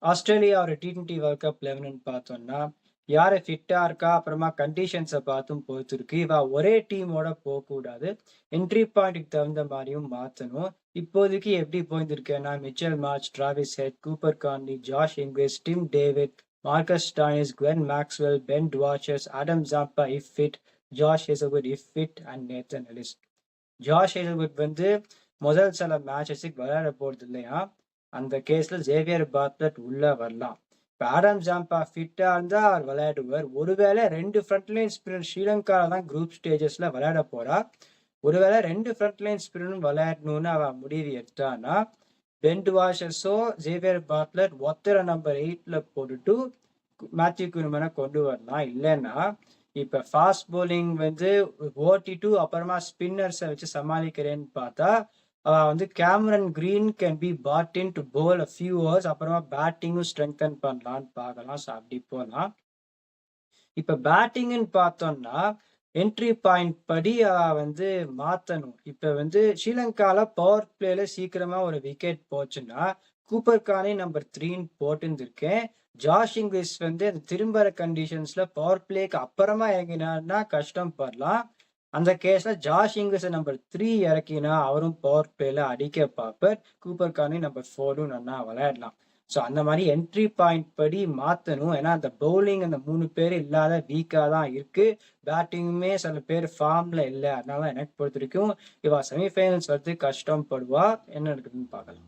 Australia ஒரு T20 world cup 11ன்னு பார்த்தோம்னா, யாரு ஃபிட்டா இருக்கா, அப்புறமா கண்டிஷன்ஸ பார்த்தும் பொறுத்து இருக்கு. இவ ஒரே டீமோட போக்கூடாது. என்ட்ரி பாயிண்ட்க்கு தகுந்த மாரியும் மாத்தணும். இப்போதைக்கு எப்படி போயிருந்திருக்குன்னா, Mitchell Marsh, Travis Head, Cooper Connolly, Josh Inglis, Tim David, Marcus Stoinis, Glenn Maxwell, Ben Dwarshuis, Adam Zampa if fit, Josh Hazlewood if fit and Nathan Ellis. Josh Hazlewood வந்து முதல் சில மேட்சஸுக்கு விளையாட போறது இல்லையா. அந்த கேஸ்ல ஜேவியர் பார்ட்லெட் உள்ள வரலாம். இப்ப ஆடம் ஜாம்பா ஃபிட்டா இருந்தா அவர் விளையாடுவார். ஒருவேளை 2 ஃப்ரண்ட் லைன் ஸ்பின்னர் ஸ்ரீலங்கால தான் குரூப் ஸ்டேஜஸ்ல விளையாட போறா. ஒருவேளை 2 ஃப்ரண்ட் லைன் ஸ்பின்னரும் விளையாடணும்னு அவ முடிவு எடுத்தானா, பென் வாஷர்ஸோ ஜேவியர் பார்ட்லெட் ஒத்தரை நம்பர் 8ல போட்டுட்டு மேத்யூ குனுமனை கொண்டு வரலாம். இல்லைன்னா இப்ப ஃபாஸ்ட் போலிங் வந்து ஓட்டிட்டு அப்புறமா ஸ்பின்னர்ஸை வச்சு சமாளிக்கிறேன்னு பார்த்தா வந்து Cameron Green can be bought in to bowl a few overs, அப்புறமா பேட்டிங்கும் ஸ்ட்ரெங்தன் பண்ணலான்னு பார்க்கலாம். ஸோ அப்படி போகலாம். இப்ப பேட்டிங்னு பார்த்தோம்னா என்ட்ரி பாயிண்ட் படி வந்து மாத்தணும். இப்ப வந்து ஸ்ரீலங்கால பவர் பிளேல சீக்கிரமா ஒரு விக்கெட் போச்சுன்னா கூப்பர் கானே நம்பர் 3ன்னு போட்டுருக்கேன். ஜாஷ் இங்கிலிஸ் வந்து அந்த திரும்புற கண்டிஷன்ஸ்ல பவர் பிளேக்கு அப்புறமா இறங்கினார்னா கஷ்டம் படலாம். அந்த கேஸ்ல ஜாஷ் இங்கிலிஸ் நம்பர் 3 இறக்கினா அவரும் பவர் பிளேல அடிக்க பார்ப்பார். கூப்பர் கானே நம்பர் 4ம் நல்லா விளையாடலாம். ஸோ அந்த மாதிரி என்ட்ரி பாயிண்ட் படி மாத்தணும். ஏன்னா அந்த பவுலிங் அந்த 3 பேர் இல்லாத வீக்கா தான் இருக்கு. பேட்டிங்குமே சில பேர் ஃபார்ம்ல இல்லை. அதனால எனக்கு பொறுத்த வரைக்கும் இவ செமிஃபைனல்ஸ் வரது கஷ்டம் படுவா. என்ன நடக்குதுன்னு பார்க்கலாம்.